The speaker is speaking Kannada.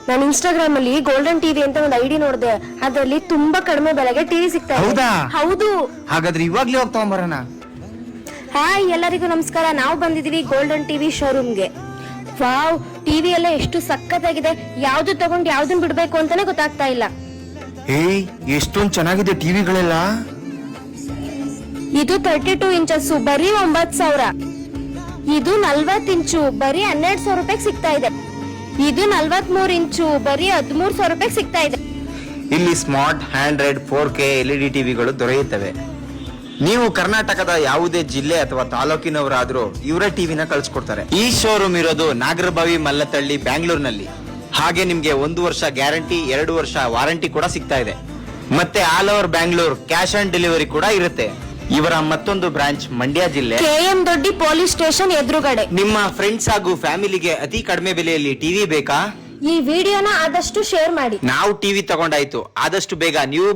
ನಾನು ಇನ್ಸ್ಟಾಗ್ರಾಮ್ ಅಲ್ಲಿ ಗೋಲ್ಡನ್ ಟಿವಿ ಅಂತ ಒಂದು ಐಡಿ ನೋಡಿದೆ. ಅದರಲ್ಲಿ ತುಂಬಾ ಕಡಿಮೆ ಬೆಲೆಗೆ ಟಿವಿ ಸಿಗ್ತಾ ಇದೆ. ಹೌದಾ? ಹೌದು. ಹಾಗಾದ್ರೆ ಇವಾಗ್ಲೇ ಹೋಗಿ ತಗೊಂಬರೋಣ. ಹಾಯ್, ಎಲ್ಲರಿಗೂ ನಮಸ್ಕಾರ. ನಾವು ಬಂದಿದೀವಿ ಗೋಲ್ಡನ್ ಟಿವಿ ಶೋರೂಮ್ಗೆ. ವಾವ್, ಟಿವಿ ಎಲ್ಲ ಎಷ್ಟು ಸಖತ್ತಾಗಿದೆ. ಯಾವ್ದು ತಗೊಂಡು ಯಾವ್ದನ್ ಬಿಡ್ಬೇಕು ಅಂತಾನೆ ಗೊತ್ತಾಗ್ತಾ ಇಲ್ಲ. ಏಯ್, ಎಷ್ಟೊಂದ್ ಚೆನ್ನಾಗಿದೆ ಟಿವಿಗಳೆಲ್ಲ. ಇದು 32 ಇಂಚಸ್ ಬರೀ 9,000. ಇದು 40 ಇಂಚು ಬರೀ 12,000 ರೂಪಾಯಿ ಸಿಗ್ತಾ ಇದೆ. ಇದು 43 ಇಂಚು ಬರೀ 13,000 ರೂಪಾಯಿ ಸಿಗ್ತಾ ಇದೆ. ಇಲ್ಲಿ ಸ್ಮಾರ್ಟ್ ಹ್ಯಾಂಡ್ರೆಡ್ 4K LED ಟಿವಿಗಳು ದೊರೆಯುತ್ತವೆ. ನೀವು ಕರ್ನಾಟಕದ ಯಾವುದೇ ಜಿಲ್ಲೆ ಅಥವಾ ತಾಲೂಕಿನವರಾದ್ರೂ ಇವರೇ ಟಿವಿನ ಕಳ್ಸಿಕೊಡ್ತಾರೆ. ಈ ಶೋರೂಮ್ ಇರೋದು ನಾಗರಬಾವಿ ಮಲ್ಲತಳ್ಳಿ, ಬ್ಯಾಂಗ್ಳೂರ್ನಲ್ಲಿ. ಹಾಗೆ ನಿಮ್ಗೆ 1 ವರ್ಷ ಗ್ಯಾರಂಟಿ, 2 ವರ್ಷ ವಾರಂಟಿ ಕೂಡ ಸಿಗ್ತಾ ಇದೆ. ಮತ್ತೆ all over Bangalore cash on delivery ಕೂಡ ಇರುತ್ತೆ. ಇವರ ಮತ್ತೊಂದು ಬ್ರಾಂಚ್ ಮಂಡ್ಯ ಜಿಲ್ಲೆ KM ದೊಡ್ಡಿ ಪೊಲೀಸ್ ಸ್ಟೇಷನ್ ಎದುರುಗಡೆ. ನಿಮ್ಮ ಫ್ರೆಂಡ್ಸ್ ಹಾಗೂ ಫ್ಯಾಮಿಲಿಗೆ ಅತಿ ಕಡಿಮೆ ಬೆಲೆಯಲ್ಲಿ ಟಿವಿ ಬೇಕಾ? ಈ ವಿಡಿಯೋನ ಆದಷ್ಟು ಶೇರ್ ಮಾಡಿ. ನಾವು ಟಿವಿ ತಗೊಂಡಾಯ್ತು, ಆದಷ್ಟು ಬೇಗ ನೀವು